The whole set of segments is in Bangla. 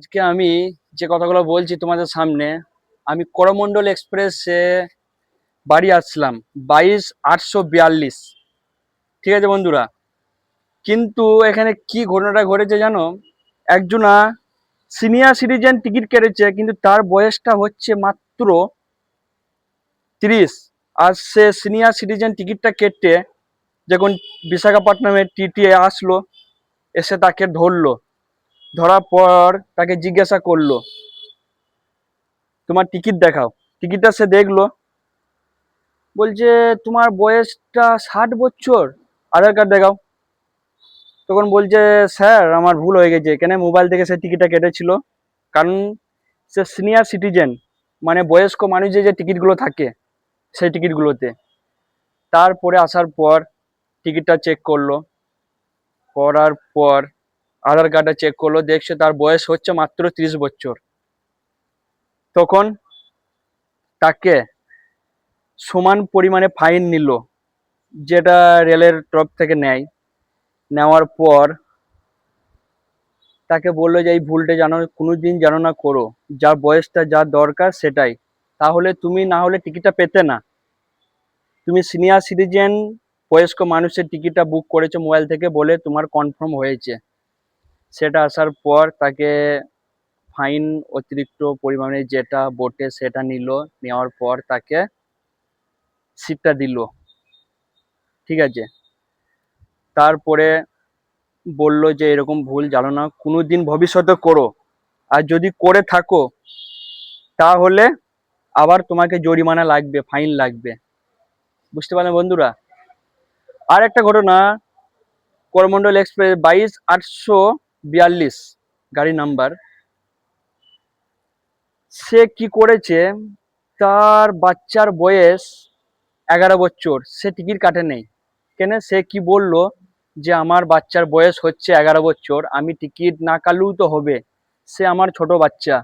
আজকে আমি যে কথাগুলো বলছি তোমাদের সামনে, আমি করমণ্ডল এক্সপ্রেসে বাড়ি আসলাম 22,842। ঠিক আছে বন্ধুরা, কিন্তু এখানে কি ঘটনাটা ঘটেছে জানো? একজনা সিনিয়র সিটিজেন টিকিট কেটেছে, কিন্তু তার বয়সটা হচ্ছে মাত্র 30। আর সে সিনিয়র সিটিজেন টিকিটটা কেটে যখন বিশাখাপট্টনমের টিটিএ আসলো, এসে তাকে ধরলো। ধরার পর তাকে জিজ্ঞাসা করলো, তোমার টিকিট দেখাও। টিকিটটা সে দেখলো, বলছে তোমার বয়সটা 60 বছর, আধার কার্ড দেখাও। তখন বলছে, স্যার আমার ভুল হয়ে গেছে। কেন? মোবাইল থেকে সে টিকিটটা কেটেছিল। কারণ সে সিনিয়র সিটিজেন, মানে বয়স্ক মানুষের যে টিকিটগুলো থাকে সেই টিকিটগুলোতে। তারপরে আসার পর টিকিটটা চেক করলো, করার পর আধার কার্ডটা চেক করলো, দেখছে তার বয়স হচ্ছে মাত্র 30 বছর। তখন তাকে সমান পরিমাণে ফাইন নিল, যেটা রেলের তরফ থেকে নেয়। নেওয়ার পর তাকে বললো যে এই ভুলটা যেন কোনোদিন যেন না করো, যার বয়সটা যা দরকার সেটাই। তাহলে তুমি না হলে টিকিটটা পেতে না। তুমি সিনিয়র সিটিজেন বয়স্ক মানুষের টিকিটটা বুক করেছো মোবাইল থেকে বলে তোমার কনফার্ম হয়েছে। সেটা আসার পর তাকে ফাইন অতিরিক্ত পরিমাণে যেটা বটে সেটা নিল। নেওয়ার পর তাকে সিটটা দিল। ঠিক আছে, তারপরে বলল যে এরকম ভুল যেন না কোনোদিন ভবিষ্যতে করো, আর যদি করে থাকো তাহলে আবার তোমাকে জরিমানা লাগবে, ফাইন লাগবে। বুঝতে পারলেন বন্ধুরা? আর একটা ঘটনা, করমণ্ডল এক্সপ্রেস 22,842 গাড়ি নাম্বার। সে কি করেছে, তার বাচ্চার বয়স 11 বছর, সে টিকিট কাটে নেই। কেন? সে কি বলল যে আমার বাচ্চার বয়স হচ্ছে 11 বছর, আমি টিকিট না কাটলেও তো হবে, সে আমার ছোট বাচ্চা।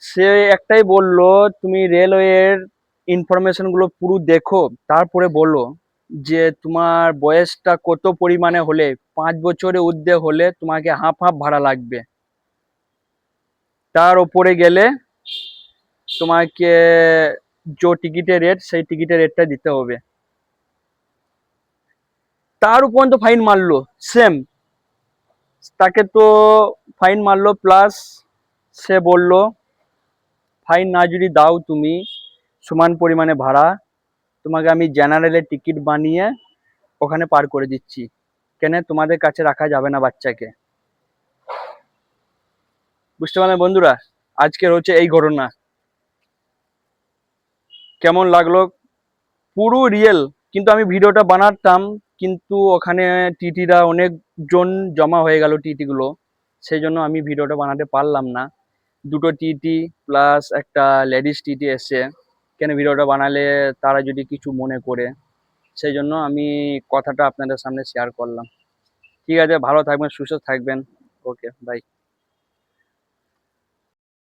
সে একটাই বলল, তুমি রেলওয়ের ইনফরমেশন গুলো পুরো দেখো, তারপরে বলো যে তোমার বয়সটা কত পরিমাণে হলে, 5 বছরের ঊর্ধ্বে হলে তোমাকে হাফ হাফ ভাড়া লাগবে, তার ওপরে গেলে তোমাকে যে টিকিটের রেট সেই টিকিটের রেটটা দিতে হবে। তার উপর তো ফাইন মারলো সেম, তাকে তো ফাইন মারলো, প্লাস সে বলল ফাইন না যদি দাও তুমি সমান পরিমাণে ভাড়া, তোমাকে আমি জেনারেলের টিকিট বানিয়ে ওখানে পার করে দিচ্ছি। কেন? তোমাদের কাছে রাখা যাবে না বাচ্চাকে। বুঝতে পারলেন বন্ধুরা? আজকের হচ্ছে এই ঘটনা। কেমন লাগলো? পুরো রিয়েল। কিন্তু আমি ভিডিওটা বানাতাম, কিন্তু ওখানে টিটিরা অনেকজন জমা হয়ে গেল, টিটিগুলো, সেই জন্য আমি ভিডিওটা বানাতে পারলাম না। দুটো টিটি প্লাস একটা লেডিস টিটি এসে, কেন ভিডিওটা বানালে তারা যদি কিছু মনে করে, সেই জন্য আমি কথাটা আপনাদের সামনে শেয়ার করলাম। ঠিক আছে, ভালো থাকবেন, সুস্থ থাকবেন। ওকে, বাই।